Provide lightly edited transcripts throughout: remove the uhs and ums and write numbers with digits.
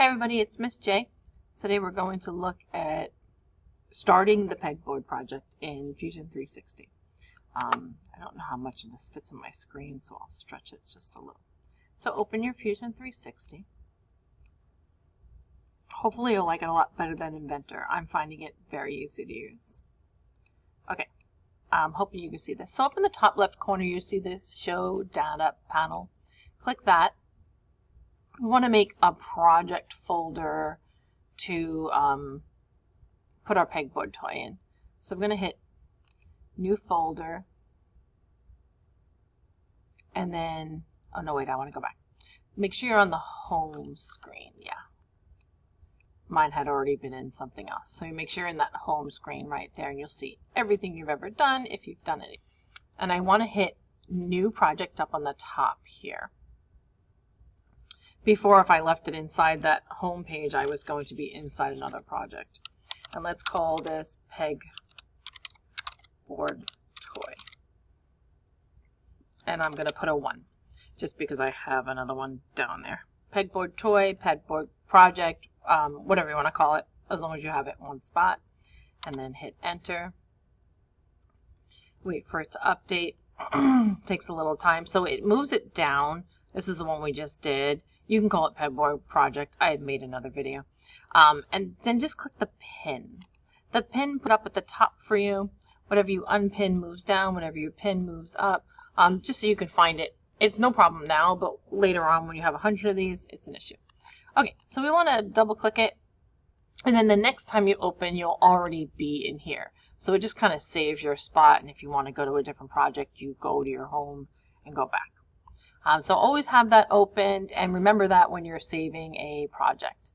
Hey everybody, it's Miss J. Today we're going to look at starting the pegboard project in Fusion 360. I don't know how much of this fits on my screen, so I'll stretch it just a little. So open your Fusion 360. Hopefully you'll like it a lot better than Inventor. I'm finding it very easy to use. Okay, I'm hoping you can see this. So up in the top left corner you see this Show Data panel. Click that. We want to make a project folder to put our pegboard toy in. So I'm going to hit New Folder, and then, oh no wait, I want to go back. Make sure you're on the home screen. Yeah, mine had already been in something else. So you make sure you're in that home screen right there, and you'll see everything you've ever done if you've done it. And I want to hit New Project up on the top here. Before, if I left it inside that home page, I was going to be inside another project. And let's call this Pegboard Toy. And I'm going to put a 1, just because I have another one down there. Pegboard Toy, Pegboard Project, whatever you want to call it, as long as you have it in one spot. And then hit Enter. Wait for it to update. Takes a little time. So it moves it down. This is the one we just did. You can call it Pegboard Project. I had made another video. And then just click the pin. The pin put up at the top for you. Whatever you unpin moves down. Whatever you pin moves up. Just so you can find it. It's no problem now, but later on when you have 100 of these, it's an issue. Okay, so we want to double click it. And then the next time you open, you'll already be in here. So it just kind of saves your spot. And if you want to go to a different project, you go to your home and go back. So always have that opened, and remember that when you're saving a project.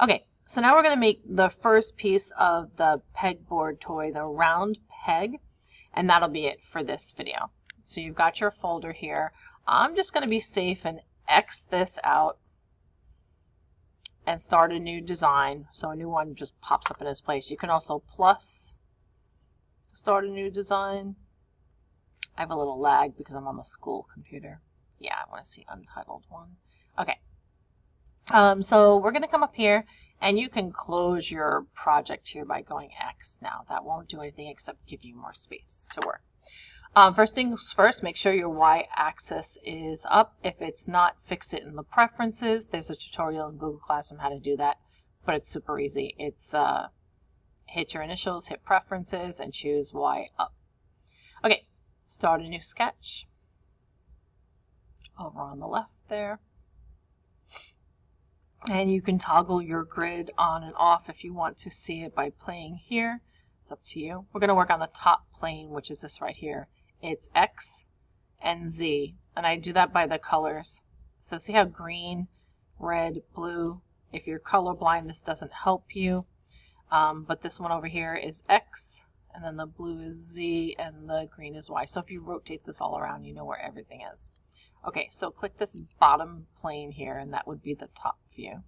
Okay, so now we're going to make the first piece of the pegboard toy, the round peg, and that'll be it for this video. So you've got your folder here. I'm just going to be safe and X this out and start a new design. So a new one just pops up in its place. You can also plus to start a new design. I have a little lag because I'm on the school computer. Yeah, I want to see untitled one. Okay. So we're going to come up here, and you can close your project here by going X now. That won't do anything except give you more space to work. First things first, make sure your Y-axis is up. If it's not, fix it in the preferences. There's a tutorial in Google Classroom how to do that, but it's super easy. It's hit your initials, hit preferences, and choose Y up. Okay, start a new sketch. Over on the left there. And you can toggle your grid on and off if you want to see it by playing here. It's up to you. We're going to work on the top plane, which is this right here. It's X and Z, and I do that by the colors. So see how green, red, blue. If you're colorblind, this doesn't help you. But this one over here is X, and then the blue is Z, and the green is Y. So if you rotate this all around, you know where everything is. Okay, so click this bottom plane here, and that would be the top view.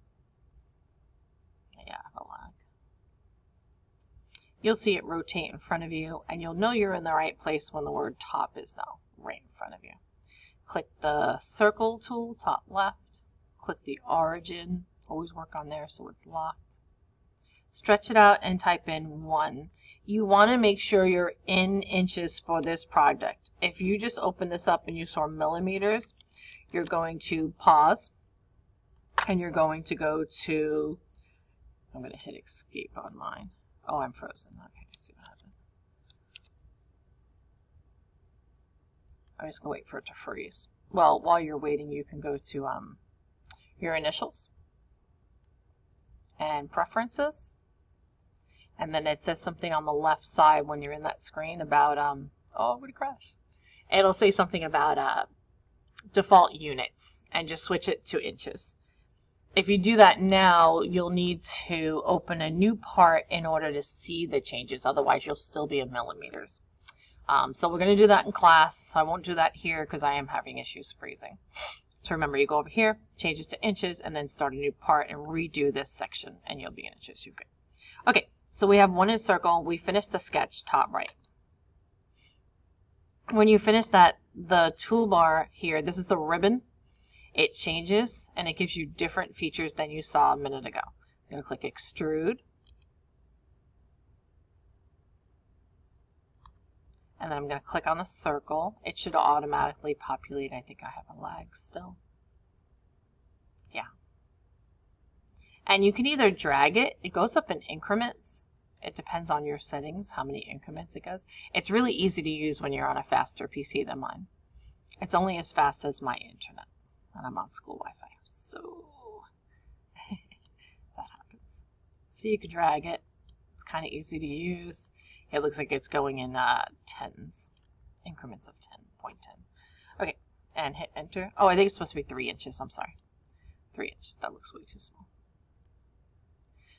Yeah, I have a lag. You'll see it rotate in front of you, and you'll know you're in the right place when the word top is now right in front of you. Click the circle tool, top left. Click the origin. Always work on there so it's locked. Stretch it out and type in 1. You want to make sure you're in inches for this project. If you just open this up and you saw millimeters, you're going to pause and you're going to go to, I'm going to hit escape on mine. Oh, I'm frozen. Okay, let's see what happened. I'm just going to wait for it to freeze. Well, while you're waiting, you can go to your initials and preferences. And then it says something on the left side when you're in that screen about, oh, would it crash? It'll say something about default units, and just switch it to inches. If you do that now, you'll need to open a new part in order to see the changes. Otherwise, you'll still be in millimeters. So we're going to do that in class. So I won't do that here because I am having issues freezing. So remember, you go over here, change it to inches, and then start a new part and redo this section, and you'll be in inches. You're good. Okay. So we have one in circle. We finished the sketch top right. When you finish that, the toolbar here, this is the ribbon. it changes and it gives you different features than you saw a minute ago. I'm going to click extrude. And then I'm going to click on the circle. It should automatically populate. I think I have a lag still. Yeah. And you can either drag it. It goes up in increments. It depends on your settings, how many increments it goes. It's really easy to use when you're on a faster PC than mine. It's only as fast as my internet. And I'm on school Wi-Fi. So that happens. So you can drag it. It's kind of easy to use. It looks like it's going in tens, increments of 10.10. Okay, and hit enter. Oh, I think it's supposed to be 3 inches. I'm sorry. 3 inches. That looks way too small.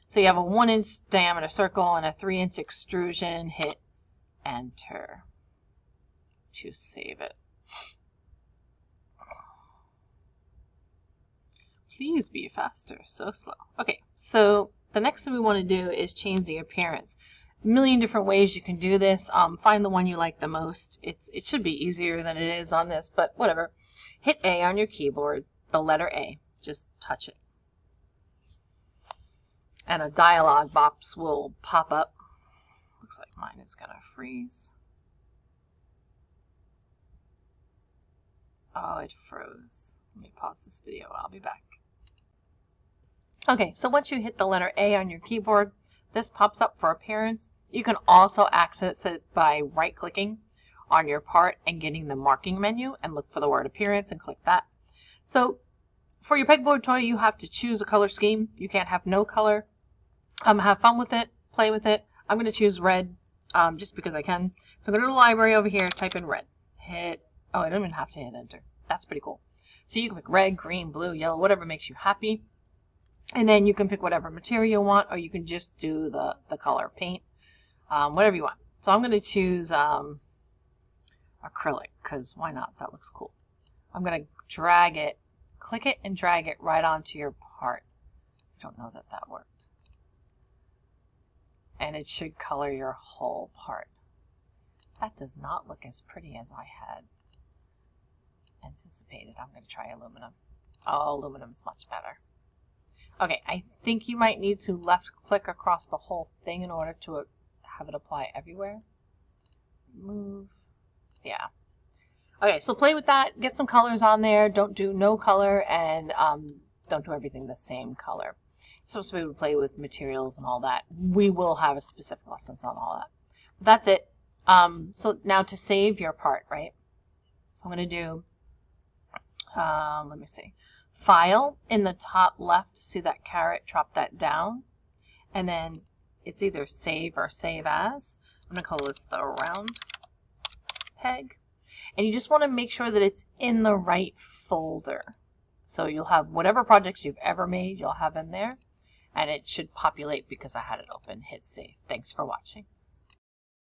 So you have a 1 inch diameter circle and a 3 inch extrusion. Hit enter to save it. Please be faster. So slow. Okay, so the next thing we want to do is change the appearance. A million different ways you can do this. Find the one you like the most. It should be easier than it is on this, but whatever. Hit A on your keyboard, the letter A. Just touch it. And a dialog box will pop up. Looks like mine is going to freeze. Oh, it froze. Let me pause this video. I'll be back. Okay, so once you hit the letter A on your keyboard, this pops up for appearance. You can also access it by right-clicking on your part and getting the marking menu and look for the word appearance and click that. So for your pegboard toy, you have to choose a color scheme. You can't have no color. Have fun with it, play with it. I'm going to choose red just because I can. So I'm going to go to the library over here, type in red. Oh, I don't even have to hit enter. That's pretty cool. So you can pick red, green, blue, yellow, whatever makes you happy. And then you can pick whatever material you want, or you can just do the color paint, whatever you want. So I'm going to choose acrylic, because why not? That looks cool. I'm going to drag it, click it and drag it right onto your part. I don't know that that worked. And it should color your whole part. That does not look as pretty as I had anticipated. I'm going to try aluminum. Oh, aluminum is much better. Okay, I think you might need to left click across the whole thing in order to have it apply everywhere. Move. Yeah. Okay, so play with that. Get some colors on there. Don't do no color, and don't do everything the same color. You're supposed to be able to play with materials and all that. We will have a specific lessons on all that. But that's it. So now to save your part, right? So I'm going to do, let me see. File in the top left, see that caret, drop that down, and then it's either save or save as. I'm going to call this the round peg, and you just want to make sure that it's in the right folder. So you'll have whatever projects you've ever made, you'll have in there, and it should populate because I had it open. Hit save. Thanks for watching.